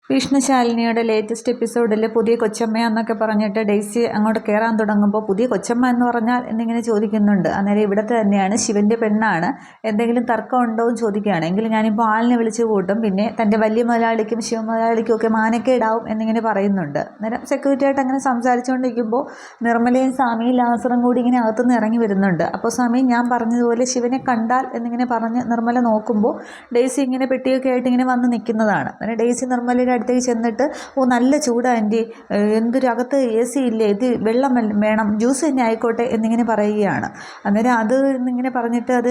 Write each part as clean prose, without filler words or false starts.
വിഷ്ണുശാലിനിയുടെ latest എപ്പിസോഡിൽ പുതിയ കൊച്ചമ്മയെന്നൊക്കെ പറഞ്ഞിട്ട് ഡെയ്സി അങ്ങോട്ട് കയറാൻ തുടങ്ങുമ്പോൾ പുതിയ കൊച്ചമ്മ എന്ന് പറഞ്ഞാൽ എന്നിങ്ങനെ ചോദിക്കുന്നുണ്ട്. അന്നേരം ഇവിടുത്തെ തന്നെയാണ്, ശിവൻ്റെ പെണ്ണാണ്, എന്തെങ്കിലും തർക്കം ഉണ്ടോ എന്ന് ചോദിക്കുകയാണ്. എങ്കിൽ ഞാനിപ്പോൾ ആളിനെ വിളിച്ച് കൂട്ടും, പിന്നെ തൻ്റെ വലിയ മുതലാളിക്കും ശിവമുതലാളിക്കും ഒക്കെ മാനക്കേടാവും എന്നിങ്ങനെ പറയുന്നുണ്ട്. അന്നേരം സെക്യൂരിറ്റിയായിട്ട് അങ്ങനെ സംസാരിച്ചുകൊണ്ടിരിക്കുമ്പോൾ നിർമ്മലയും സ്വാമിയും ലാസറും കൂടി ഇങ്ങനെ അകത്തുനിന്ന് ഇറങ്ങി വരുന്നുണ്ട്. അപ്പോൾ സ്വാമി ഞാൻ പറഞ്ഞതുപോലെ ശിവനെ കണ്ടാൽ എന്നിങ്ങനെ പറഞ്ഞ് നിർമ്മല നോക്കുമ്പോൾ ഡെയ്സി ഇങ്ങനെ പെട്ടിയൊക്കെ ആയിട്ട് ഇങ്ങനെ വന്ന് നിൽക്കുന്നതാണ്. അന്നേരം ഡെയ്സി നിർമ്മലയുടെ അടുത്തേക്ക് ചെന്നിട്ട്, ഓ നല്ല ചൂടാ ആൻറ്റി, എന്തൊരു അകത്ത് എ സി ഇല്ലേ, ഇത് വെള്ളം വേണം, ജ്യൂസ് തന്നെ ആയിക്കോട്ടെ എന്നിങ്ങനെ പറയുകയാണ്. അന്നേരം അത് എന്നിങ്ങനെ പറഞ്ഞിട്ട് അത്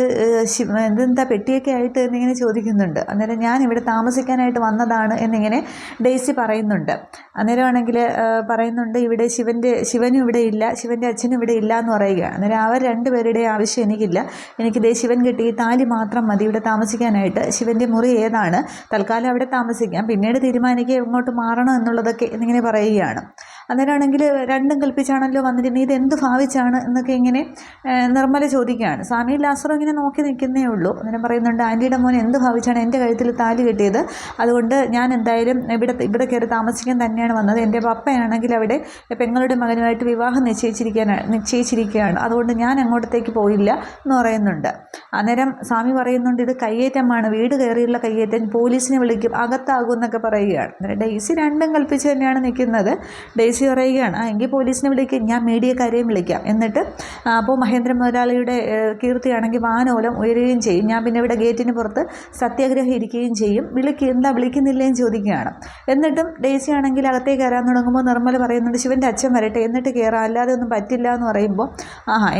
ഇതെന്താ പെട്ടിയൊക്കെ ആയിട്ട് എന്നിങ്ങനെ ചോദിക്കുന്നുണ്ട്. അന്നേരം ഞാൻ ഇവിടെ താമസിക്കാനായിട്ട് വന്നതാണ് എന്നിങ്ങനെ ഡെയ്സി പറയുന്നുണ്ട്. അന്നേരമാണെങ്കിൽ പറയുന്നുണ്ട്, ഇവിടെ ശിവനും ഇവിടെ ഇല്ല, ശിവൻ്റെ അച്ഛനും ഇവിടെ ഇല്ല എന്ന് പറയുകയാണ്. അന്നേരം അവർ രണ്ടുപേരുടെ ആവശ്യം എനിക്കില്ല, എനിക്ക് ശിവൻ കിട്ടി താലി മാത്രം മതി ഇവിടെ താമസിക്കാനായിട്ട്, ശിവൻ്റെ മുറി ഏതാണ്, തൽക്കാലം അവിടെ താമസിക്കാം, പിന്നീട് തീരുമാനിക്കുക എങ്ങോട്ട് മാറണം എന്നുള്ളതൊക്കെ എന്നിങ്ങനെ പറയുകയാണ്. അന്നേരമാണെങ്കിൽ രണ്ടും കൽപ്പിച്ചാണല്ലോ വന്നിട്ട്, നീ ഇതെന്ത് ഭാവിച്ചാണ് എന്നൊക്കെ ഇങ്ങനെ നിർമ്മല ചോദിക്കുകയാണ്. സ്വാമി ലാസറും ഇങ്ങനെ നോക്കി നിൽക്കുന്നേ ഉള്ളൂ. അന്നേരം പറയുന്നുണ്ട്, ആൻറ്റിയുടെ മോൻ എന്ത് ഭാവിച്ചാണ് എൻ്റെ കഴുത്തിൽ താലി കെട്ടിയത്, അതുകൊണ്ട് ഞാൻ എന്തായാലും ഇവിടെ കയറി താമസിക്കാൻ തന്നെയാണ് വന്നത്, എൻ്റെ പപ്പയാണെങ്കിൽ അവിടെ പെങ്ങളുടെ മകനുമായിട്ട് വിവാഹം നിശ്ചയിച്ചിരിക്കുകയാണ്, അതുകൊണ്ട് ഞാൻ അങ്ങോട്ടത്തേക്ക് പോയില്ല എന്ന് പറയുന്നുണ്ട്. അന്നേരം സ്വാമി പറയുന്നുണ്ട്, ഇത് കയ്യേറ്റമാണ്, വീട് കയറിയുള്ള കയ്യേറ്റം, പോലീസിനെ വിളിക്കും, അകത്താകും എന്നൊക്കെ പറയുകയാണ്. അന്നേരം ഡെയ്സി രണ്ടും കൽപ്പിച്ച് തന്നെയാണ് നിൽക്കുന്നത്. ഡെയ്സി പറയുകയാണ്, എങ്കിൽ പോലീസിനെ വിളിക്കും, ഞാൻ മീഡിയക്കാരെയും വിളിക്കാം, എന്നിട്ട് അപ്പോൾ മഹേന്ദ്ര മുതലാളിയുടെ കീർത്തിയാണെങ്കിൽ വാനോലം ഉയരുകയും ചെയ്യും, ഞാൻ പിന്നെ ഇവിടെ ഗേറ്റിന് പുറത്ത് സത്യാഗ്രഹം ഇരിക്കുകയും ചെയ്യും, എന്താ വിളിക്കുന്നില്ലേന്ന് ചോദിക്കുകയാണ്. എന്നിട്ടും ഡെയ്സി ആണെങ്കിൽ അകത്തേക്ക് കയറാൻ തുടങ്ങുമ്പോൾ നിർമ്മല പറയുന്നുണ്ട്, ശിവൻ്റെ അച്ഛൻ വരട്ടെ എന്നിട്ട് കയറാം, അല്ലാതെ ഒന്നും പറ്റില്ല എന്ന് പറയുമ്പോൾ,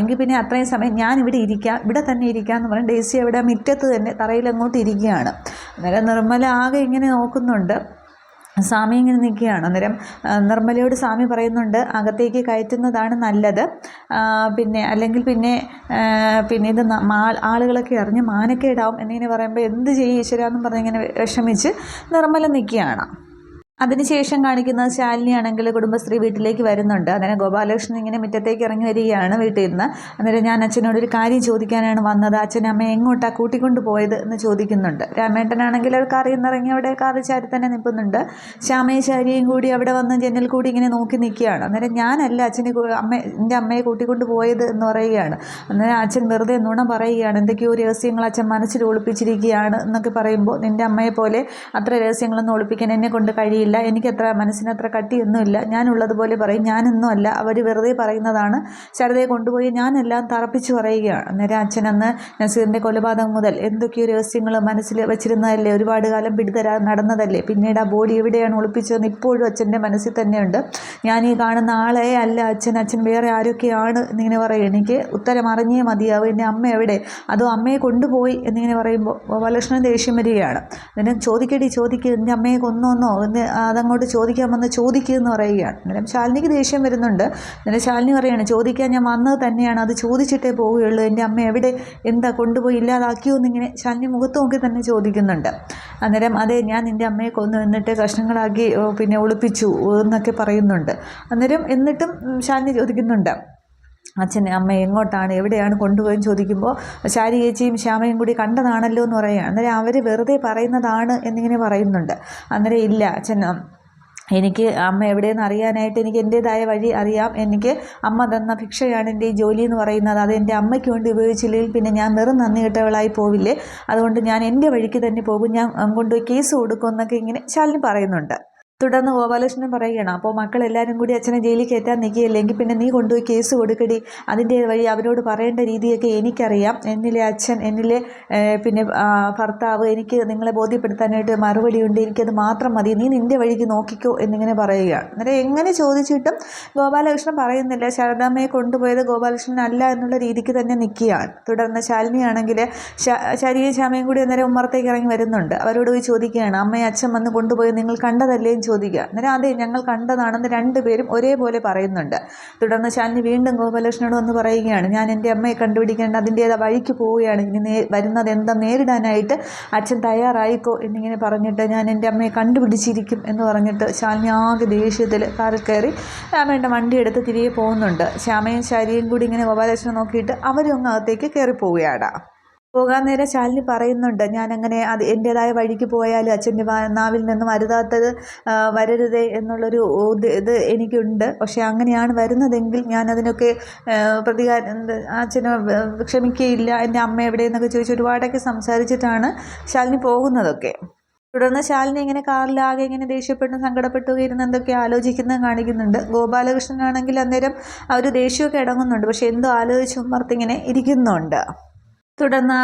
എങ്കിൽ പിന്നെ അത്രയും സമയം ഞാൻ ഇവിടെ ഇരിക്കാം, ഇവിടെ തന്നെ ഇരിക്കാം എന്ന് പറഞ്ഞ് ഡെയ്സി അവിടെ മുറ്റത്ത് തന്നെ തറയിൽ അങ്ങോട്ട് ഇരിക്കുകയാണ്. അന്നേരം നിർമ്മല ആകെ ഇങ്ങനെ നോക്കുന്നുണ്ട്, സ്വാമി ഇങ്ങനെ നിൽക്കുകയാണ്. അന്നേരം നിർമ്മലയോട് സ്വാമി പറയുന്നുണ്ട്, അകത്തേക്ക് കയറ്റുന്നതാണ് നല്ലത്, അല്ലെങ്കിൽ പിന്നെ ഇത് ആളുകളൊക്കെ അറിഞ്ഞ് മാനക്കേടാവും എന്നിങ്ങനെ പറയുമ്പോൾ എന്ത് ചെയ്യും ഈശ്വരാന്നും പറഞ്ഞിങ്ങനെ വിഷമിച്ച് നിർമ്മല നിൽക്കുകയാണ്. അതിനുശേഷം കാണിക്കുന്നത് ശാലിനിയാണെങ്കിൽ കുടുംബശ്രീ വീട്ടിലേക്ക് വരുന്നുണ്ട്. അന്നേരം ഗോപാലകൃഷ്ണൻ ഇങ്ങനെ മുറ്റത്തേക്ക് ഇറങ്ങി വരികയാണ് വീട്ടിൽ നിന്ന്. അന്നേരം ഞാൻ അച്ഛനോടൊരു കാര്യം ചോദിക്കാനാണ് വന്നത്, അച്ഛൻ അമ്മയെ എങ്ങോട്ടാണ് കൂട്ടിക്കൊണ്ട് പോയത് എന്ന് ചോദിക്കുന്നുണ്ട്. രാമേട്ടനാണെങ്കിൽ അവർ കാറിൽ നിന്നിറങ്ങി അവിടെ കാറിൽ ചാരി തന്നെ നിൽക്കുന്നുണ്ട്. ശ്യാമയും ശാരിയും കൂടി അവിടെ വന്ന് ജനൽ കൂടി ഇങ്ങനെ നോക്കി നിൽക്കുകയാണ്. അന്നേരം ഞാനല്ല എൻ്റെ അമ്മയെ കൂട്ടിക്കൊണ്ട് പോയത് എന്ന് പറയുകയാണ്. അന്നേരം അച്ഛൻ വെറുതെ നുണ പറയുകയാണ്, എന്തൊക്കെയോ രഹസ്യങ്ങൾ അച്ഛൻ മനസ്സിൽ ഒളിപ്പിച്ചിരിക്കുകയാണ് എന്നൊക്കെ പറയുമ്പോൾ, നിൻ്റെ അമ്മയെ പോലെ അത്ര രഹസ്യങ്ങളൊന്നും ഒളിപ്പിക്കാൻ എന്നെ കൊണ്ട് കഴിയില്ല, എനിക്കത്ര മനസ്സിനത്ര കട്ടിയൊന്നുമില്ല, ഞാനുള്ളതുപോലെ പറയും, ഞാനൊന്നും അല്ല, അവർ വെറുതെ പറയുന്നതാണ്, ശാരദയെ കൊണ്ടുപോയി ഞാനെല്ലാം തറപ്പിച്ച് പറയുകയാണ്. അന്നേരം അച്ഛൻ അന്ന് നസീറിൻ്റെ കൊലപാതകം മുതൽ എന്തൊക്കെയോ രഹസ്യങ്ങൾ മനസ്സിൽ വെച്ചിരുന്നതല്ലേ, ഒരുപാട് കാലം നടന്നതല്ലേ, പിന്നീട് ആ ബോഡി എവിടെയാണ് ഒളിപ്പിച്ചതെന്ന് ഇപ്പോഴും അച്ഛൻ്റെ മനസ്സിൽ തന്നെയുണ്ട്, ഞാൻ ഈ കാണുന്ന ആളെ അല്ല അച്ഛൻ വേറെ ആരൊക്കെയാണ് എന്നിങ്ങനെ പറയും, എനിക്ക് ഉത്തരം അറിഞ്ഞേ മതിയാവും, എൻ്റെ അമ്മ എവിടെ, അതോ അമ്മയെ കൊണ്ടുപോയി എന്നിങ്ങനെ പറയുമ്പോൾ ഗോപാലകൃഷ്ണൻ ദേഷ്യം വരികയാണ്. അതിനെ ചോദിക്കുക, എൻ്റെ അമ്മയെ കൊന്നോന്നോ എന്ന് അതങ്ങോട്ട് ചോദിക്കാമെന്ന് ചോദിക്കുമെന്ന് പറയുകയാണ്. അന്നേരം ശാലിനിക്ക് ദേഷ്യം വരുന്നുണ്ട്. അന്നേരം ശാലിനി പറയുകയാണ്, ചോദിക്കാൻ ഞാൻ വന്നത് തന്നെയാണ്, അത് ചോദിച്ചിട്ടേ പോവുകയുള്ളൂ, എൻ്റെ അമ്മ എവിടെ, എന്താ കൊണ്ടുപോയി ഇല്ലാതാക്കിയോ എന്നിങ്ങനെ ശാലിനി മുഖത്ത് നോക്കി തന്നെ ചോദിക്കുന്നുണ്ട്. അന്നേരം അതെ, ഞാൻ നിൻ്റെ അമ്മയെ കൊന്നു, എന്നിട്ട് കഷ്ണങ്ങളാക്കി പിന്നെ ഒളിപ്പിച്ചു എന്നൊക്കെ പറയുന്നുണ്ട്. അന്നേരം എന്നിട്ടും ശാലിനി ചോദിക്കുന്നുണ്ട്, അച്ഛൻ അമ്മ എങ്ങോട്ടാണ് എവിടെയാണ് കൊണ്ടുപോയെന്ന് ചോദിക്കുമ്പോൾ ശാരി ചേച്ചിയും ശ്യാമയും കൂടി കണ്ടതാണല്ലോ എന്ന് പറയുകയാണ്. അന്നേരം അവർ വെറുതെ പറയുന്നതാണ് എന്നിങ്ങനെ പറയുന്നുണ്ട്. അന്നേരം ഇല്ല അച്ഛൻ, എനിക്ക് അമ്മ എവിടെയെന്ന് അറിയാനായിട്ട് എനിക്ക് എൻ്റേതായ വഴി അറിയാം, എനിക്ക് അമ്മ തന്ന ഭിക്ഷയാണ് എൻ്റെ ഈ ജോലി എന്ന് പറയുന്നത്, അത് എൻ്റെ അമ്മയ്ക്ക് വേണ്ടി ഉപയോഗിച്ചില്ലെങ്കിൽ പിന്നെ ഞാൻ വെറും നന്ദി കെട്ടവളായി പോവില്ലേ, അതുകൊണ്ട് ഞാൻ എൻ്റെ വഴിക്ക് തന്നെ പോകും, ഞാൻ കൊണ്ടുപോയി കേസ് കൊടുക്കും എന്നൊക്കെ ഇങ്ങനെ ശാലിനി പറയുന്നുണ്ട്. തുടർന്ന് ഗോപാലകൃഷ്ണൻ പറയുകയാണ്, അപ്പോൾ മക്കളെല്ലാവരും കൂടി അച്ഛനെ ജയിലിൽ കയറ്റാൻ നിൽക്കുകയില്ലെങ്കിൽ പിന്നെ നീ കൊണ്ടുപോയി കേസ് കൊടുക്കടി, അതിൻ്റെ വഴി അവരോട് പറയേണ്ട രീതിയൊക്കെ എനിക്കറിയാം, എന്നിലെ അച്ഛൻ, എന്നിലെ പിന്നെ ഭർത്താവ്, എനിക്ക് നിങ്ങളെ ബോധ്യപ്പെടുത്താനായിട്ട് മറുപടിയുണ്ട്, എനിക്കത് മാത്രം മതി, നീ നിൻ്റെ വഴിക്ക് നോക്കിക്കോ എന്നിങ്ങനെ പറയുകയാണ്. അന്നേരം എങ്ങനെ ചോദിച്ചിട്ടും ഗോപാലകൃഷ്ണൻ പറയുന്നില്ല, ശാരദാമ്മയെ കൊണ്ടുപോയത് ഗോപാലകൃഷ്ണൻ അല്ല എന്നുള്ള രീതിക്ക് തന്നെ നിൽക്കുകയാണ്. തുടർന്ന് ശാലിനിയാണെങ്കിൽ ശാരിയും ശ്യാമയും കൂടി അന്നേരം ഉമ്മറത്തേക്ക് ഇറങ്ങി വരുന്നുണ്ട്. അവരോട് പോയി ചോദിക്കുകയാണ്, അമ്മയെ അച്ഛൻ വന്ന് കൊണ്ടുപോയി നിങ്ങൾ കണ്ടതല്ലേ ചോദിക്കുക. അന്നേരം അതെ ഞങ്ങൾ കണ്ടതാണെന്ന് രണ്ടുപേരും ഒരേപോലെ പറയുന്നുണ്ട്. തുടർന്ന് ശാലിനി വീണ്ടും ഗോപാലകൃഷ്ണനോട് വന്ന് പറയുകയാണ്, ഞാൻ എൻ്റെ അമ്മയെ കണ്ടുപിടിക്കേണ്ട അതിൻ്റേതാ വഴിക്ക് പോവുകയാണ്, ഇനി വരുന്നത് എന്താ നേരിടാനായിട്ട് അച്ഛൻ തയ്യാറായിക്കോ എന്നിങ്ങനെ പറഞ്ഞിട്ട് ഞാൻ എൻ്റെ അമ്മയെ കണ്ടുപിടിച്ചിരിക്കും എന്ന് പറഞ്ഞിട്ട് ശാലിനി ആകെ ദേഷ്യത്തിൽ കാറിൽ കയറി രാമേട്ട വണ്ടി എടുത്ത് തിരികെ പോകുന്നുണ്ട്. ശ്യാമയും ശാരിയും കൂടി ഇങ്ങനെ ഗോപാലകൃഷ്ണനെ നോക്കിയിട്ട് അവരും അങ്ങ് അകത്തേക്ക് കയറി പോവുകയാണ്. പോകാൻ നേരം ശാലിനി പറയുന്നുണ്ട്, ഞാനങ്ങനെ അത് എൻ്റേതായ വഴിക്ക് പോയാലും അച്ഛൻ്റെ നാവിൽ നിന്നും അരുതാത്തത് വരരുതേ എന്നുള്ളൊരു ഇത് എനിക്കുണ്ട്. പക്ഷേ അങ്ങനെയാണ് വരുന്നതെങ്കിൽ ഞാനതിനൊക്കെ പ്രതികാരം അച്ഛനെ ക്ഷമിക്കുകയില്ല, എൻ്റെ അമ്മ എവിടെയെന്നൊക്കെ ചോദിച്ച് ഒരുപാടൊക്കെ സംസാരിച്ചിട്ടാണ് ശാലിനി പോകുന്നതൊക്കെ. തുടർന്ന് ശാലിനി ഇങ്ങനെ കാറിലാകെ ഇങ്ങനെ ദേഷ്യപ്പെട്ടും സങ്കടപ്പെട്ടു ഇരുന്ന് എന്തൊക്കെ ആലോചിക്കുന്നത് കാണിക്കുന്നുണ്ട്. ഗോപാലകൃഷ്ണനാണെങ്കിൽ അന്നേരം ആ ഒരു ദേഷ്യമൊക്കെ അടങ്ങുന്നുണ്ട്, പക്ഷെ എന്തോ ആലോചിച്ച് ഉമ്മർത്തിങ്ങനെ ഇരിക്കുന്നുണ്ട്. തുടർന്ന്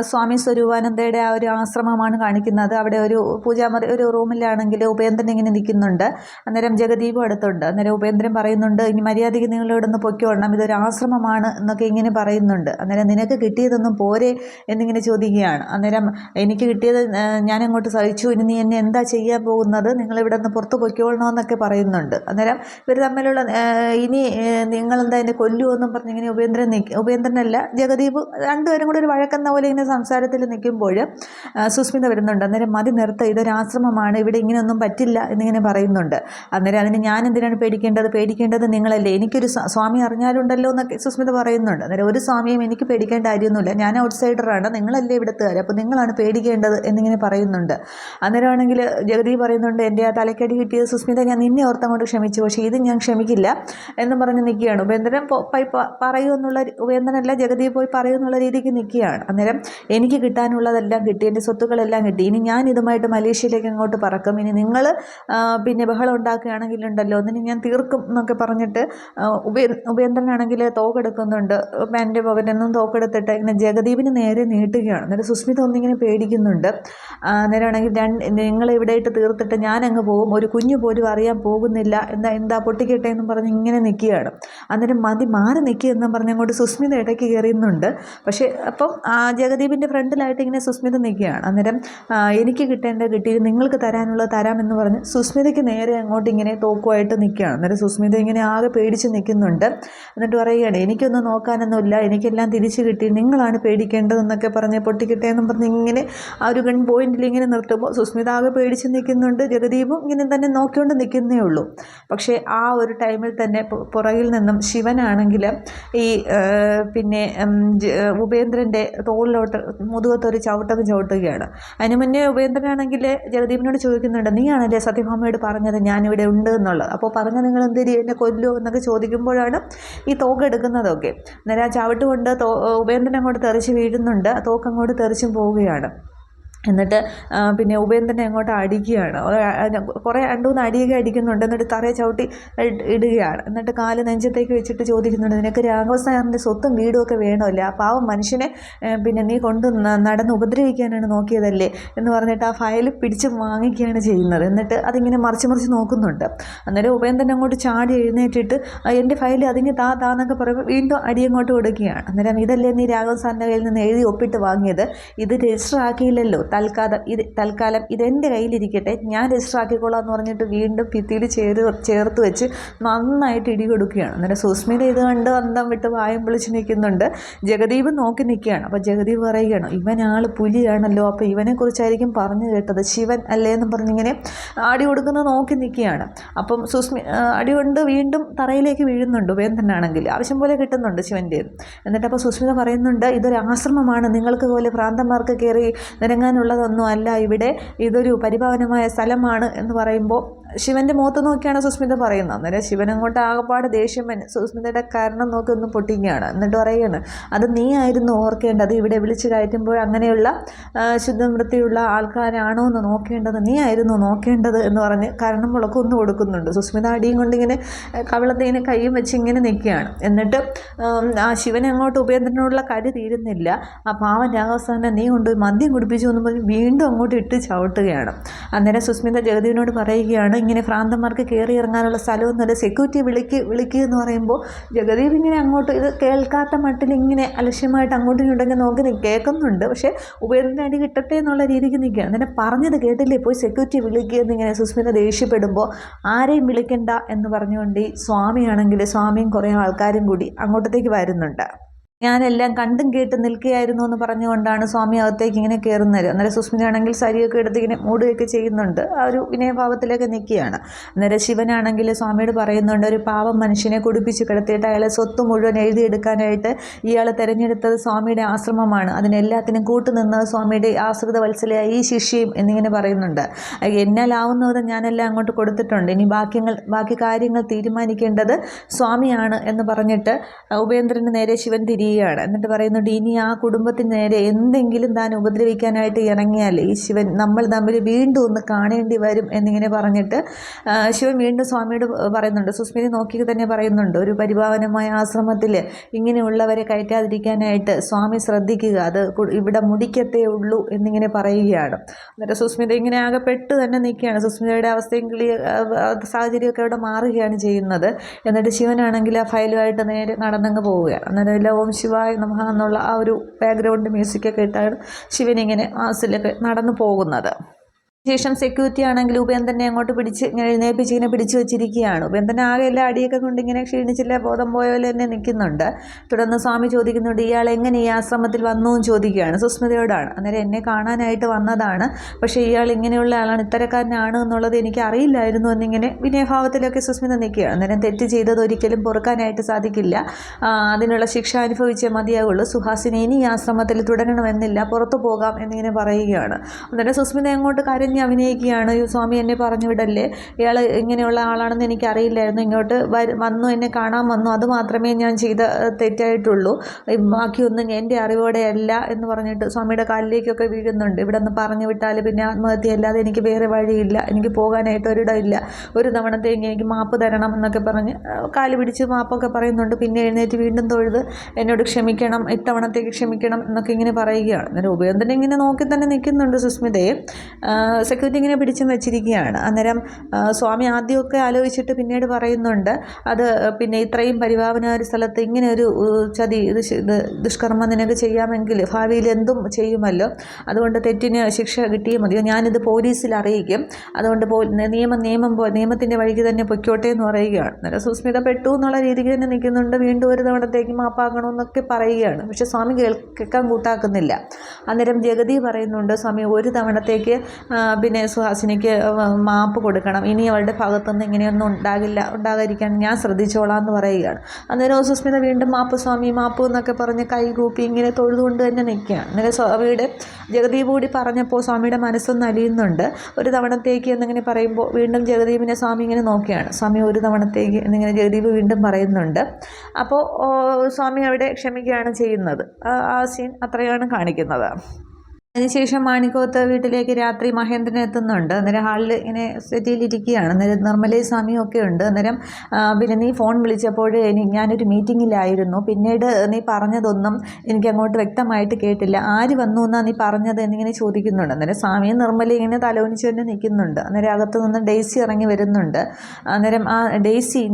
സ്വാമി സ്വരൂപാനന്ദയുടെ ആ ഒരു ആശ്രമമാണ് കാണിക്കുന്നത്. അവിടെ ഒരു പൂജാമുറി ഒരു റൂമിലാണെങ്കിൽ ഉപേന്ദ്രൻ ഇങ്ങനെ നിൽക്കുന്നുണ്ട്. അന്നേരം ജഗദീപും അടുത്തുണ്ട്. അന്നേരം ഉപേന്ദ്രൻ പറയുന്നുണ്ട്, ഇനി മര്യാദയ്ക്ക് നിങ്ങൾ ഇവിടെ നിന്ന് പൊയ്ക്കോളണം, ഇതൊരു ആശ്രമമാണ് എന്നൊക്കെ ഇങ്ങനെ പറയുന്നുണ്ട്. അന്നേരം നിനക്ക് കിട്ടിയതൊന്നും പോരെ എന്നിങ്ങനെ ചോദിക്കുകയാണ്. അന്നേരം എനിക്ക് കിട്ടിയത് ഞാനങ്ങോട്ട് സഹിച്ചു, ഇനി നീ എന്നെ എന്താ ചെയ്യാൻ പോകുന്നത്, നിങ്ങളിവിടെ നിന്ന് പുറത്ത് പൊയ്ക്കോളണമെന്നൊക്കെ പറയുന്നുണ്ട്. അന്നേരം ഇവർ തമ്മിലുള്ള ഇനി നിങ്ങളെന്താ എന്നെ കൊല്ലുമെന്നും പറഞ്ഞിങ്ങനെ ഉപേന്ദ്രനല്ല ജഗദീപ് രണ്ടുപേരും കൂടെ ഒരു വഴക്കെന്ന പോലെ ഇങ്ങനെ സംസാരത്തിൽ നിൽക്കുമ്പോൾ സുസ്മിത വരുന്നുണ്ട്. അന്നേരം മതി നിർത്ത, ഇതൊരു ആശ്രമമാണ്, ഇവിടെ ഇങ്ങനെയൊന്നും പറ്റില്ല എന്നിങ്ങനെ പറയുന്നുണ്ട്. അന്നേരം അതിന് ഞാൻ എന്തിനാണ് പേടിക്കേണ്ടത് നിങ്ങളല്ലേ, എനിക്കൊരു സ്വാമി അറിഞ്ഞാലുണ്ടല്ലോ എന്നൊക്കെ സുസ്മിത പറയുന്നുണ്ട്. അന്നേരം ഒരു സ്വാമിയും എനിക്ക് പേടിക്കേണ്ട കാര്യമൊന്നുമില്ല, ഞാൻ ഔട്ട്സൈഡറാണ്, നിങ്ങളല്ലേ ഇവിടുത്തുകാർ, അപ്പോൾ നിങ്ങളാണ് പേടിക്കേണ്ടത് എന്നിങ്ങനെ പറയുന്നുണ്ട്. അന്നേരമാണെങ്കിൽ ജഗതി പറയുന്നുണ്ട്, എൻ്റെ ആ തലക്കടി കിട്ടിയത് സുസ്മിത ഞാൻ നിന്നെ ഓർത്തങ്ങോട്ട് ക്ഷമിച്ചു, പക്ഷേ ഇത് ഞാൻ ക്ഷമിക്കില്ല എന്നും പറഞ്ഞ് നിൽക്കുകയാണ്. ഉപേന്ദ്രൻ പറയുമെന്നുള്ള ഉപേന്ദ്രനല്ല ജഗതി പോയി പറയുമെന്നുള്ള രീതിക്ക് നിൽക്കുകയാണ്. അന്നേരം എനിക്ക് കിട്ടാനുള്ളതെല്ലാം കിട്ടി, എൻ്റെ സ്വത്തുക്കളെല്ലാം കിട്ടി, ഇനി ഞാൻ ഇതുമായിട്ട് മലേഷ്യയിലേക്ക് അങ്ങോട്ട് പറക്കും, ഇനി നിങ്ങൾ പിന്നെ ബഹളം ഉണ്ടാക്കുകയാണെങ്കിലുണ്ടല്ലോ എന്നിന് ഞാൻ തീർക്കും എന്നൊക്കെ പറഞ്ഞിട്ട് ഉപേന്ദ്രനാണെങ്കിൽ തോക്കെടുക്കുന്നുണ്ട്. പാൻ്റെ പോക്കറ്റിൽ നിന്നും തോക്കെടുത്തിട്ട് ഇങ്ങനെ ജഗദീപിന് നേരെ നീട്ടുകയാണ്. അന്നേരം സുസ്മിത ഒന്നിങ്ങനെ പേടിക്കുന്നുണ്ട്. അന്നേരമാണെങ്കിൽ നിങ്ങളിവിടെ ഇട്ട് തീർത്തിട്ട് ഞാൻ അങ്ങ് പോകും, ഒരു കുഞ്ഞു പോലും അറിയാൻ പോകുന്നില്ല, എന്താ പൊട്ടിക്കട്ടെ എന്നും പറഞ്ഞ് ഇങ്ങനെ നിൽക്കുകയാണ്. അന്നേരം മതി മാറി നിൽക്കുക എന്നും പറഞ്ഞങ്ങോട്ട് സുസ്മിത ഇടയ്ക്ക് കയറിയുന്നുണ്ട്. പക്ഷേ അപ്പം ജഗദീപിൻ്റെ ഫ്രണ്ടിലായിട്ട് ഇങ്ങനെ സുസ്മിത നിൽക്കുകയാണ്. അന്നേരം എനിക്ക് കിട്ടി, നിങ്ങൾക്ക് തരാനുള്ളത് തരാമെന്ന് പറഞ്ഞ് സുസ്മിതയ്ക്ക് നേരെ അങ്ങോട്ട് ഇങ്ങനെ തോക്കുമായിട്ട് നിൽക്കുകയാണ്. അന്നേരം സുസ്മിത ഇങ്ങനെ ആകെ പേടിച്ച് നിൽക്കുന്നുണ്ട്. എന്നിട്ട് പറയുകയാണ്, എനിക്കൊന്നും നോക്കാനൊന്നുമില്ല, എനിക്കെല്ലാം തിരിച്ചു കിട്ടി, നിങ്ങളാണ് പേടിക്കേണ്ടതെന്നൊക്കെ പറഞ്ഞ് പൊട്ടിക്കിട്ടെ എന്നും പറഞ്ഞ് ഇങ്ങനെ ആ ഒരു ഗൺ പോയിന്റിൽ ഇങ്ങനെ നിർത്തുമ്പോൾ സുസ്മിത ആകെ പേടിച്ച് നിൽക്കുന്നുണ്ട്. ജഗദീപും ഇങ്ങനെ തന്നെ നോക്കിക്കൊണ്ട് നിൽക്കുന്നേ ഉള്ളൂ. പക്ഷേ ആ ഒരു ടൈമിൽ തന്നെ പുറകിൽ നിന്നും ശിവനാണെങ്കിൽ ഈ പിന്നെ ഉപേന്ദ്രൻ്റെ തോളിലോട്ട് മുതുകത്തൊരു ചവിട്ടുകയാണ്. അതിന് മുന്നേ ഉപേന്ദ്രനാണെങ്കിൽ ജഗദീപിനോട് ചോദിക്കുന്നുണ്ട്, നീയാണല്ലേ സത്യഭാമയോട് പറഞ്ഞത് ഞാനിവിടെ ഉണ്ട് എന്നുള്ളത്, അപ്പോൾ പറഞ്ഞ നിങ്ങൾ എന്തിരി എന്നെ കൊല്ലൂ എന്നൊക്കെ ചോദിക്കുമ്പോഴാണ് ഈ തോക്ക് എടുക്കുന്നതൊക്കെ. അന്നേരം ആ ചവിട്ട് കൊണ്ട് ഉപേന്ദ്രൻ അങ്ങോട്ട് തെറിച്ച് വീഴുന്നുണ്ട്, തോക്ക് അങ്ങോട്ട് തെറിച്ചും പോവുകയാണ്. എന്നിട്ട് പിന്നെ ഉപേന്ദ്രനെ അങ്ങോട്ട് അടിക്കുകയാണ്. കുറേ 2-3 അടിയൊക്കെ അടിക്കുന്നുണ്ട്. എന്നിട്ട് തറയെ ചവിട്ടി ഇടുകയാണ്. എന്നിട്ട് കാല് നെഞ്ചത്തേക്ക് വെച്ചിട്ട് ചോദിക്കുന്നുണ്ട്, നിനക്ക് രാഘവ സാറിൻ്റെ സ്വത്തും വീടും ഒക്കെ വേണമല്ലേ, ആ പാവം മനുഷ്യനെ പിന്നെ നീ കൊണ്ട് നടന്ന് ഉപദ്രവിക്കാനാണ് നോക്കിയതല്ലേ എന്ന് പറഞ്ഞിട്ട് ആ ഫയൽ പിടിച്ച് വാങ്ങിക്കുകയാണ് ചെയ്യുന്നത്. എന്നിട്ട് അതിങ്ങനെ മറിച്ച് നോക്കുന്നുണ്ട്. അന്നേരം ഉപേന്ദ്രൻ അങ്ങോട്ട് ചാടി എഴുന്നേറ്റിട്ട് എൻ്റെ ഫയൽ അതിന് താന്നൊക്കെ പറയുമ്പോൾ വീണ്ടും അടിയങ്ങോട്ട് കൊടുക്കുകയാണ്. അന്നേരം ഇതല്ലേ നീ രാഘവ സാറിൻ്റെ കയ്യിൽ നിന്ന് എഴുതി ഒപ്പിട്ട് വാങ്ങിയത്, ഇത് രജിസ്റ്റർ ആക്കിയില്ലല്ലോ, തൽക്കാലം ഇതെൻ്റെ കയ്യിലിരിക്കട്ടെ, ഞാൻ രജിസ്റ്റർ ആക്കിക്കോളാം എന്ന് പറഞ്ഞിട്ട് വീണ്ടും ഭിത്തിയിൽ ചേർത്ത് വെച്ച് നന്നായിട്ട് ഇടി കൊടുക്കുകയാണ്. അന്നേരം സുസ്മിത ഇത് കണ്ട് അന്തം വിട്ട് വായം വിളിച്ച് നിൽക്കുന്നുണ്ട്. ജഗദീപ് നോക്കി നിൽക്കുകയാണ്. അപ്പോൾ ജഗദീപ് പറയുകയാണ്, ഇവനാൾ പുലിയാണല്ലോ, അപ്പോൾ ഇവനെക്കുറിച്ചായിരിക്കും പറഞ്ഞു കേട്ടത്, ശിവൻ അല്ലേ എന്നും പറഞ്ഞിങ്ങനെ അടി കൊടുക്കുന്നത് നോക്കി നിൽക്കുകയാണ്. അപ്പം അടി കൊണ്ട് വീണ്ടും തറയിലേക്ക് വീഴുന്നുണ്ട്. ഉപേന്ദ്രനാണെങ്കിൽ ആവശ്യം പോലെ കിട്ടുന്നുണ്ട് ശിവൻ്റെ. എന്നിട്ട് അപ്പോൾ സുസ്മിത പറയുന്നുണ്ട്, ഇതൊരു ആശ്രമമാണ്, നിങ്ങൾക്ക് പോലെ ഭ്രാന്തന്മാർക്ക് കയറി നിരങ്ങാനുള്ളതൊന്നും അല്ല ഇവിടെ, ഇതൊരു പരിപാവനമായ സ്ഥലമാണ് എന്ന് പറയുമ്പോൾ ശിവൻ്റെ മുഖത്ത് നോക്കിയാണ് സുസ്മിത പറയുന്നത്. അന്നേരം ശിവൻ അങ്ങോട്ട് ആകപ്പാട് ദേഷ്യം സുസ്മിതയുടെ കാരണം നോക്കി ഒന്ന് പൊട്ടിക്കുകയാണ്. എന്നിട്ട് പറയുകയാണ്, അത് നീ ആയിരുന്നു ഓർക്കേണ്ടത്, ഇവിടെ വിളിച്ച് കയറ്റുമ്പോൾ അങ്ങനെയുള്ള ശുദ്ധവൃത്തിയുള്ള ആൾക്കാരാണോ എന്ന് നോക്കേണ്ടത് നീ ആയിരുന്നു നോക്കേണ്ടത് എന്ന് പറഞ്ഞ് കാരണം മുളക്കൊന്ന് കൊടുക്കുന്നുണ്ട്. സുസ്മിത അടിയും കൊണ്ടിങ്ങനെ കവിളത്തേനെ കൈയും വെച്ച് ഇങ്ങനെ നിൽക്കുകയാണ്. എന്നിട്ട് ആ ശിവൻ അങ്ങോട്ട് ഉപേന്ദ്രനോടുള്ള കരി തീരുന്നില്ല. ആ പാവൻ രാഘവസാറിനെ നീ കൊണ്ട് മദ്യം കുടിപ്പിച്ചു എന്ന് പറഞ്ഞ് വീണ്ടും അങ്ങോട്ട് ഇട്ട് ചവിട്ടുകയാണ്. അന്നേരം സുസ്മിത ജഗദീവിനോട് പറയുകയാണ്, ഇങ്ങനെ ഭ്രാന്തന്മാർക്ക് കയറി ഇറങ്ങാനുള്ള സ്ഥലമൊന്നുമില്ല, സെക്യൂരിറ്റി വിളിക്കുക എന്ന് പറയുമ്പോൾ ജഗദീപ് ഇങ്ങനെ അങ്ങോട്ട് ഇത് കേൾക്കാത്ത മട്ടിൽ ഇങ്ങനെ അലക്ഷ്യമായിട്ട് അങ്ങോട്ടും ഇങ്ങോട്ടൊക്കെ നോക്കി കേൾക്കുന്നുണ്ട്. പക്ഷേ ഉപേന്ദ്രൻ അടി കിട്ടട്ടെ എന്നുള്ള രീതിക്ക് നിൽക്കുകയാണ്. അന്നേരം പറഞ്ഞത് കേട്ടില്ലേ, പോയി സെക്യൂരിറ്റി വിളിക്കുക എന്നിങ്ങനെ സുസ്മിത ദേഷ്യപ്പെടുമ്പോൾ ആരെയും വിളിക്കണ്ട എന്ന് പറഞ്ഞുകൊണ്ട് ഈ സ്വാമിയാണെങ്കിൽ സ്വാമിയും കുറേ ആൾക്കാരും കൂടി അങ്ങോട്ടത്തേക്ക് വരുന്നുണ്ട്. ഞാനെല്ലാം കണ്ടും കേട്ട് നിൽക്കുകയായിരുന്നു എന്ന് പറഞ്ഞുകൊണ്ടാണ് സ്വാമി അകത്തേക്ക് ഇങ്ങനെ കയറുന്നത്. അന്നേരം സുസ്മിതയാണെങ്കിൽ സരിയൊക്കെ എടുത്ത് ഇങ്ങനെ മൂടുകയൊക്കെ ചെയ്യുന്നുണ്ട്. ആ ഒരു വിനയഭാവത്തിലൊക്കെ നിൽക്കുകയാണ്. അന്നേരം ശിവനാണെങ്കിൽ സ്വാമിയോട് പറയുന്നുണ്ട്, ഒരു പാവം മനുഷ്യനെ കുടിപ്പിച്ച് കിടത്തിയിട്ട് അയാളെ സ്വത്ത് മുഴുവൻ എഴുതിയെടുക്കാനായിട്ട് ഇയാൾ തിരഞ്ഞെടുത്തത് സ്വാമിയുടെ ആശ്രമമാണ്. അതിനെല്ലാത്തിനും കൂട്ടുനിന്നത് സ്വാമിയുടെ ആശ്രിത വത്സലയായ ഈ ശിഷ്യയും എന്നിങ്ങനെ പറയുന്നുണ്ട്. എന്നാലാവുന്നത് ഞാനെല്ലാം അങ്ങോട്ട് കൊടുത്തിട്ടുണ്ട്. ഇനി ബാക്കി കാര്യങ്ങൾ തീരുമാനിക്കേണ്ടത് സ്വാമിയാണ് എന്ന് പറഞ്ഞിട്ട് ഉപേന്ദ്രന് നേരെ ശിവൻ തിരിയുകയാണ്. എന്നിട്ട് പറയുന്നുണ്ട്, ഇനി ആ കുടുംബത്തിന് നേരെ എന്തെങ്കിലും താൻ ഉപദ്രവിക്കാനായിട്ട് ഇറങ്ങിയാൽ ഈ ശിവൻ നമ്മൾ തമ്മിൽ വീണ്ടും ഒന്ന് കാണേണ്ടി വരും എന്നിങ്ങനെ പറഞ്ഞിട്ട് ശിവൻ വീണ്ടും സ്വാമിയോട് പറയുന്നുണ്ട്. സുസ്മിത നോക്കി തന്നെ പറയുന്നുണ്ട്, ഒരു പരിപാവനമായ ആശ്രമത്തിൽ ഇങ്ങനെയുള്ളവരെ കയറ്റാതിരിക്കാനായിട്ട് സ്വാമി ശ്രദ്ധിക്കുക, അത് ഇവിടെ മുടിക്കത്തേ ഉള്ളൂ എന്നിങ്ങനെ പറയുകയാണ്. എന്നിട്ട് സുസ്മിത ഇങ്ങനെ ആകെ പെട്ട് തന്നെ നിൽക്കുകയാണ്. സുസ്മിതയുടെ അവസ്ഥയും സാഹചര്യമൊക്കെ അവിടെ മാറുകയാണ് ചെയ്യുന്നത്. എന്നിട്ട് ശിവനാണെങ്കിൽ ആ ഫയലുമായിട്ട് നേരെ നടന്നങ്ങ് പോവുകയാണ്. അന്നേരം ഓം ശിവായ നമഃ എന്നുള്ള ആ ഒരു ബാക്ക്ഗ്രൗണ്ട് മ്യൂസിക്കൊക്കെ ഇട്ടാണ് ശിവനിങ്ങനെ ആസിലൊക്കെ നടന്നു പോകുന്നത്. ശേഷം സെക്യൂരിറ്റി ആണെങ്കിൽ ഉപേന്ദ്രനെ അങ്ങോട്ട് എഴുന്നേൽപ്പിച്ച് ഇങ്ങനെ പിടിച്ചു വെച്ചിരിക്കുകയാണ്. ഉപേന്ദ്രൻ ആകെ എല്ലാ അടിയൊക്കെ കൊണ്ട് ഇങ്ങനെ ക്ഷീണിച്ചില്ല, ബോധം പോയ പോലെ തന്നെ നിൽക്കുന്നുണ്ട്. തുടർന്ന് സ്വാമി ചോദിക്കുന്നുണ്ട്, ഇയാൾ എങ്ങനെ ഈ ആശ്രമത്തിൽ വന്നു എന്ന് ചോദിക്കുകയാണ്. സുസ്മിതയോടാണ്. അന്നേരം എന്നെ കാണാനായിട്ട് വന്നതാണ്, പക്ഷേ ഇയാൾ ഇങ്ങനെയുള്ള ആളാണ്, ഇത്തരക്കാരനാണ് എന്നുള്ളത് എനിക്ക് അറിയില്ലായിരുന്നു എന്നിങ്ങനെ വിനയഭാവത്തിലൊക്കെ സുസ്മിത നിൽക്കുകയാണ്. അന്നേരം തെറ്റ് ചെയ്തത് ഒരിക്കലും പൊറുക്കാനായിട്ട് സാധിക്കില്ല, അതിനുള്ള ശിക്ഷ അനുഭവിച്ചേ മതിയാവുള്ളൂ. സുഹാസിനി ഇനി ഈ ആശ്രമത്തിൽ തുടരണമെന്നില്ല, പുറത്തു പോകാം എന്നിങ്ങനെ പറയുകയാണ്. അന്നേരം സുസ്മിത അങ്ങോട്ട് അഭിനയിക്കുകയാണ്. സ്വാമി എന്നെ പറഞ്ഞു വിടല്ലേ, ഇയാൾ ഇങ്ങനെയുള്ള ആളാണെന്ന് എനിക്കറിയില്ലായിരുന്നു, ഇങ്ങോട്ട് വന്നു, എന്നെ കാണാൻ വന്നു, അതുമാത്രമേ ഞാൻ ചെയ്ത തെറ്റായിട്ടുള്ളൂ, ബാക്കിയൊന്നും എൻ്റെ അറിവോടെയല്ല എന്ന് പറഞ്ഞിട്ട് സ്വാമിയുടെ കാലിലേക്കൊക്കെ വീഴുന്നുണ്ട്. ഇവിടെ നിന്ന് പറഞ്ഞു വിട്ടാൽ പിന്നെ ആത്മഹത്യ അല്ലാതെ എനിക്ക് വേറെ വഴിയില്ല, എനിക്ക് പോകാനായിട്ട് ഒരിടമില്ല, ഒരു തവണത്തേക്ക് എനിക്ക് മാപ്പ് തരണം എന്നൊക്കെ പറഞ്ഞ് കാല് പിടിച്ച് മാപ്പൊക്കെ പറയുന്നുണ്ട്. പിന്നെ എഴുന്നേറ്റ് വീണ്ടും തൊഴുത് എന്നോട് ക്ഷമിക്കണം, ഇത്തവണത്തേക്ക് ക്ഷമിക്കണം എന്നൊക്കെ ഇങ്ങനെ പറയുകയാണ്. അന്നേരം ഉപേന്ദ്രൻ ഇങ്ങനെ നോക്കി തന്നെ നിൽക്കുന്നുണ്ട് സുസ്മിതയെ. സെക്യൂരിറ്റി ഇങ്ങനെ പിടിച്ചും വെച്ചിരിക്കുകയാണ്. അന്നേരം സ്വാമി ആദ്യമൊക്കെ ആലോചിച്ചിട്ട് പിന്നീട് പറയുന്നുണ്ട്, അത് പിന്നെ ഇത്രയും പരിപാവന ഒരു സ്ഥലത്ത് ഇങ്ങനെ ഒരു ചതി ദുഷ്കർമ്മം നിനക്ക് ചെയ്യാമെങ്കിൽ ഭാവിയിൽ എന്തും ചെയ്യുമല്ലോ, അതുകൊണ്ട് തെറ്റിന് ശിക്ഷ കിട്ടിയേ മതിയോ, ഞാനിത് പോലീസിൽ അറിയിക്കും, അതുകൊണ്ട് നിയമത്തിൻ്റെ വഴിക്ക് തന്നെ പൊയ്ക്കോട്ടെ എന്ന് പറയുകയാണ്. അന്നേരം സുസ്മിത പെട്ടു എന്നുള്ള രീതിക്ക് തന്നെ നിൽക്കുന്നുണ്ട്. വീണ്ടും ഒരു തവണത്തേക്ക് മാപ്പാക്കണമെന്നൊക്കെ പറയുകയാണ്. പക്ഷേ സ്വാമി കേൾക്കാൻ കൂട്ടാക്കുന്നില്ല. അന്നേരം ജഗതി പറയുന്നുണ്ട്, സ്വാമി ഒരു തവണത്തേക്ക് പിന്നെ സുഹാസിനിക്ക് മാപ്പ് കൊടുക്കണം, ഇനി അവളുടെ ഭാഗത്തുനിന്ന് ഇങ്ങനെയൊന്നും ഉണ്ടാകാതിരിക്കാൻ ഞാൻ ശ്രദ്ധിച്ചോളാം എന്ന് പറയുകയാണ്. അന്നേരം സുസ്മിത വീണ്ടും മാപ്പ് സ്വാമി മാപ്പ് എന്നൊക്കെ പറഞ്ഞ് കൈകൂപ്പി ഇങ്ങനെ തൊഴുതുകൊണ്ട് തന്നെ നിൽക്കുകയാണ്. അന്നേരം സ്വാമിയുടെ ജഗദീപ് കൂടി പറഞ്ഞപ്പോൾ സ്വാമിയുടെ മനസ്സൊന്ന് അലിയുന്നുണ്ട്. ഒരു തവണത്തേക്ക് എന്നിങ്ങനെ പറയുമ്പോൾ വീണ്ടും ജഗദീപിനെ സ്വാമി ഇങ്ങനെ നോക്കുകയാണ്. സ്വാമി ഒരു തവണത്തേക്ക് എന്നിങ്ങനെ ജഗദീപ് വീണ്ടും പറയുന്നുണ്ട്. അപ്പോൾ സ്വാമി അവിടെ ക്ഷമിക്കുകയാണ് ചെയ്യുന്നത്. ആ സീൻ അത്രയാണ് കാണിക്കുന്നത്. അതിനുശേഷം മാണിക്കോത്ത് വീട്ടിലേക്ക് രാത്രി മഹേന്ദ്രൻ എത്തുന്നുണ്ട്. അന്നേരം ഹാളിൽ ഇങ്ങനെ സെറ്റിയിലിരിക്കുകയാണ്. അന്നേരം നിർമ്മലയും സ്വാമിയും ഒക്കെ ഉണ്ട്. അന്നേരം പിന്നെ നീ ഫോൺ വിളിച്ചപ്പോൾ ഞാനൊരു മീറ്റിങ്ങിലായിരുന്നു, പിന്നീട് നീ പറഞ്ഞതൊന്നും എനിക്ക് അങ്ങോട്ട് വ്യക്തമായിട്ട് കേട്ടില്ല, ആര് വന്നു എന്നാണ് നീ പറഞ്ഞത് എന്നിങ്ങനെ ചോദിക്കുന്നുണ്ട്. അന്നേരം സ്വാമിയും നിർമ്മലയും ഇങ്ങനെ തലവനിച്ച് തന്നെ നിൽക്കുന്നുണ്ട്. അന്നേരം അകത്തു നിന്ന് ഡെയ്സി ഇറങ്ങി വരുന്നുണ്ട്. അന്നേരം ആ ഡെയ്സി,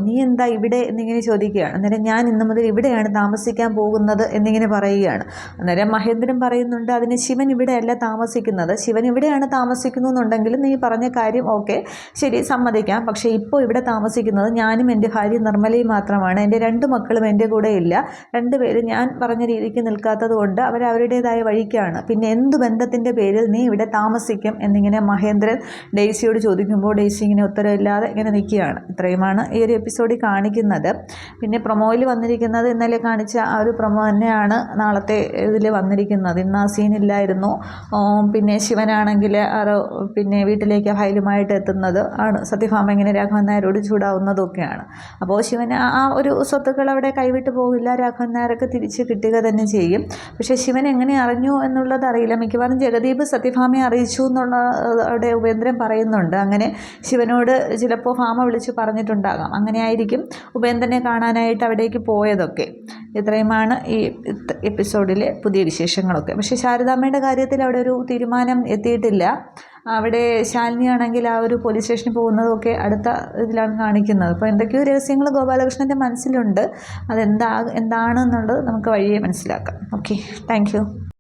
നീ എന്താ ഇവിടെ എന്നിങ്ങനെ ചോദിക്കുകയാണ്. അന്നേരം ഞാൻ ഇന്നു മുതൽ ഇവിടെയാണ് താമസിക്കാൻ പോകുന്നത് എന്നിങ്ങനെ പറയുകയാണ്. അന്നേരം മഹേന്ദ്രൻ പറയുന്നുണ്ട്, അതിന് ശിവൻ ഇവിടെയല്ല താമസിക്കുന്നത്, ശിവൻ ഇവിടെയാണ് താമസിക്കുന്നു എന്നുണ്ടെങ്കിൽ നീ പറഞ്ഞ കാര്യം ഓക്കെ ശരി സമ്മതിക്കാം, പക്ഷേ ഇപ്പോൾ ഇവിടെ താമസിക്കുന്നത് ഞാനും എൻ്റെ ഭാര്യ നിർമ്മലയും മാത്രമാണ്, എൻ്റെ 2 മക്കളും എൻ്റെ കൂടെ ഇല്ല, 2 പേരും ഞാൻ പറഞ്ഞ രീതിക്ക് നിൽക്കാത്തത് കൊണ്ട് അവരവരുടേതായ വഴിക്കാണ്, പിന്നെ എന്ത് ബന്ധത്തിൻ്റെ പേരിൽ നീ ഇവിടെ താമസിക്കും എന്നിങ്ങനെ മഹേന്ദ്രൻ ഡെയ്സിയോട് ചോദിക്കുമ്പോൾ ഡെയ്സി ഇങ്ങനെ ഉത്തരവില്ലാതെ ഇങ്ങനെ നിൽക്കുകയാണ്. ഇത്രയുമാണ് ഈ ഒരു എപ്പിസോഡിൽ കാണിക്കുന്നത്. പിന്നെ പ്രൊമോയിൽ വന്നിരിക്കുന്നത് ഇന്നലെ കാണിച്ച ആ ഒരു പ്രൊമോ തന്നെയാണ് നാളത്തെ ഇതിൽ വന്നിരിക്കുന്നത്. ഇന്ന് ആ സീനില്ല. പിന്നെ ശിവനാണെങ്കിൽ പിന്നെ വീട്ടിലേക്ക് ഫയലുമായിട്ട് എത്തുന്നത് ആണ്, സത്യഭാമ ഇങ്ങനെ രാഘവൻ നായരോട് ചൂടാവുന്നതൊക്കെയാണ്. അപ്പോൾ ശിവൻ ആ ഒരു സ്വത്തുക്കൾ അവിടെ കൈവിട്ട് പോകില്ല, രാഘവൻ നായരൊക്കെ തിരിച്ച് കിട്ടുക തന്നെ ചെയ്യും. പക്ഷേ ശിവൻ എങ്ങനെ അറിഞ്ഞു എന്നുള്ളത് അറിയില്ല. മിക്കവാറും ജഗദീപ് സത്യഭാമയെ അറിയിച്ചു എന്നുള്ള അവിടെ ഉപേന്ദ്രൻ പറയുന്നുണ്ട്. അങ്ങനെ ശിവനോട് ചിലപ്പോൾ ഭാമ വിളിച്ച് പറഞ്ഞിട്ടുണ്ടാകാം, അങ്ങനെ ആയിരിക്കും ഉപേന്ദ്രനെ കാണാനായിട്ട് അവിടേക്ക് പോയതൊക്കെ. ഇത്രയുമാണ് ഈ എപ്പിസോഡിലെ പുതിയ വിശേഷങ്ങളൊക്കെ. പക്ഷേ ശാരദാമ്മയുടെ കാര്യത്തിൽ അവിടെ ഒരു തീരുമാനം എത്തിയിട്ടില്ല. അവിടെ ശാലിനിയാണെങ്കിൽ ആ ഒരു പോലീസ് സ്റ്റേഷനിൽ പോകുന്നതൊക്കെ അടുത്ത ഇതിലാണ് കാണിക്കുന്നത്. അപ്പോൾ എന്തൊക്കെയോ രഹസ്യങ്ങൾ ഗോപാലകൃഷ്ണൻ്റെ മനസ്സിലുണ്ട്, എന്താണെന്നുള്ളത് നമുക്ക് വഴിയെ മനസ്സിലാക്കാം. Okay, thank you.